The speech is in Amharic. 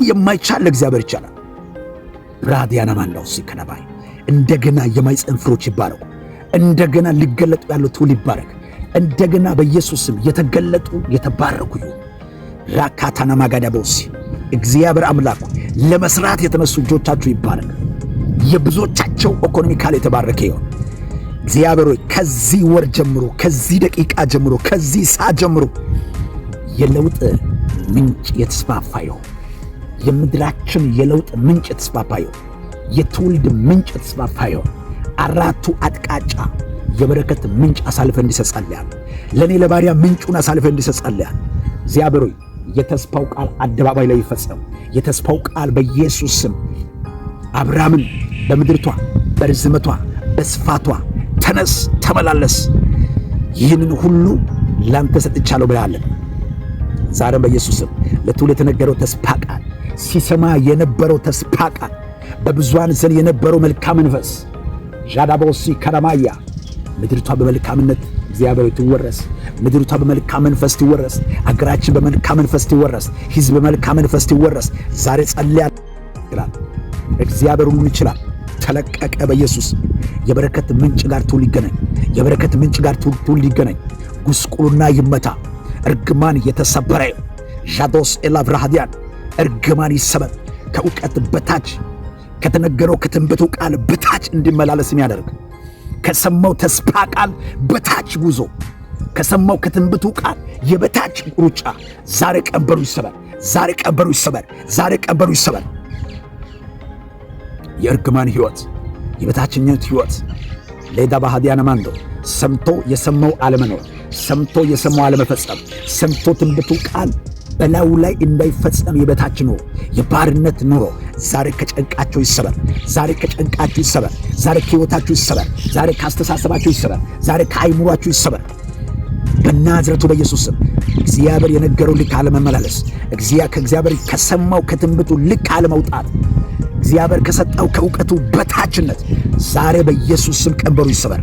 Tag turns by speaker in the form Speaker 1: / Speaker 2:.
Speaker 1: የማይቻል ለእግዚአብሔር ይቻላል። ብራዲያና ማንዳው ሲከነባይ እንደገና የማይጸን ፍሬዎች ይባረኩ። እንደገና ሊገለጡ ያለው ትውልድ ይባረክ። እንደገና በኢየሱስ ስም የተገለጡ የተባረኩ ይሁን። ራካታና ማጋዳቦስ እግዚአብሔር አምላክ ለመስራት የተነሱ እጆቻችሁ ይባረክ። የብዙዎቻቸው ኢኮኖሚካል የተባረከ ይሁን። እግዚአብሔር ሆይ ከዚህ ወር ጀምሮ፣ ከዚህ ደቂቃ ጀምሮ፣ ከዚህ ሰዓት ጀምሮ የለውጥ ምንጭ የተስፋፋ ይሁን። የምድራችን የለውጥ ምንጭ የተስፋፋ ይሁን። የትውልድ ምንጭ የተስፋፋ ይሁን። አራቱ አቅጣጫ የበረከት ምንጭ አሳልፈ እንዲሰጸልያል። ለኔ ለባሪያ ምንጩን አሳልፈ እንዲሰጸልያል። እግዚአብሔር ሆይ የተስፋው ቃል አደባባይ ላይ ይፈጸም። የተስፋው ቃል በኢየሱስ ስም አብርሃምን በምድርቷ በርዝመቷ በስፋቷ ተነስ ተመላለስ፣ ይህንን ሁሉ ላንተ ሰጥቻለሁ ብለሃለን። ዛሬም በኢየሱስ ስም ለትውልድ የተነገረው ተስፋ ቃል ሲሰማ የነበረው ተስፋ ቃል በብዙሃን ዘንድ የነበረው መልካም መንፈስ ዣዳቦሲ ከረማያ ምድርቷ በመልካምነት እግዚአብሔር ትወረስ። ምድርቷ በመልካም መንፈስ ትወረስ። አገራችን በመልካም መንፈስ ትወረስ። ሕዝብ በመልካም መንፈስ ትወረስ። ዛሬ ጸልያለሁ። እግዚአብሔር ሁሉን ይችላል። ተለቀቀ በኢየሱስ የበረከት ምንጭ ጋር ትውልድ ይገናኝ። የበረከት ምንጭ ጋር ትውልድ ይገናኝ። ጉስቁልና ይመታ። እርግማን የተሰበረ ዣዶስ ኤላቭራሃዲያን እርግማን ይሰበር። ከእውቀት በታች ከተነገረው ከትንቢቱ ቃል በታች እንዲመላለስ የሚያደርግ ከሰማው ተስፋ ቃል በታች ጉዞ ከሰማው ከትንቢቱ ቃል የበታች ሩጫ ዛሬ ቀንበሩ ይሰበር። ዛሬ ቀንበሩ ይሰበር። ዛሬ ቀንበሩ ይሰበር። የእርግማን ሕይወት፣ የበታችነት ሕይወት ሌዳ ባህዲያና ማንዶ ሰምቶ የሰማው አለመኖር፣ ሰምቶ የሰማው አለመፈጸም፣ ሰምቶ ትንቢቱ ቃል በላዩ ላይ እንዳይፈጸም የበታች ኑሮ፣ የባርነት ኑሮ ዛሬ ከጨንቃቸው ይሰበር። ዛሬ ከጨንቃችሁ ይሰበር። ዛሬ ከሕይወታችሁ ይሰበር። ዛሬ ካስተሳሰባችሁ ይሰበር። ዛሬ ከአይምሯችሁ ይሰበር። በናዝረቱ በኢየሱስ ስም እግዚአብሔር የነገረው ልክ አለመመላለስ፣ ከእግዚአብሔር ከሰማው ከትንቢቱ ልክ አለመውጣት፣ እግዚአብሔር ከሰጠው ከእውቀቱ በታችነት ዛሬ በኢየሱስ ስም ቀንበሩ ይሰበር።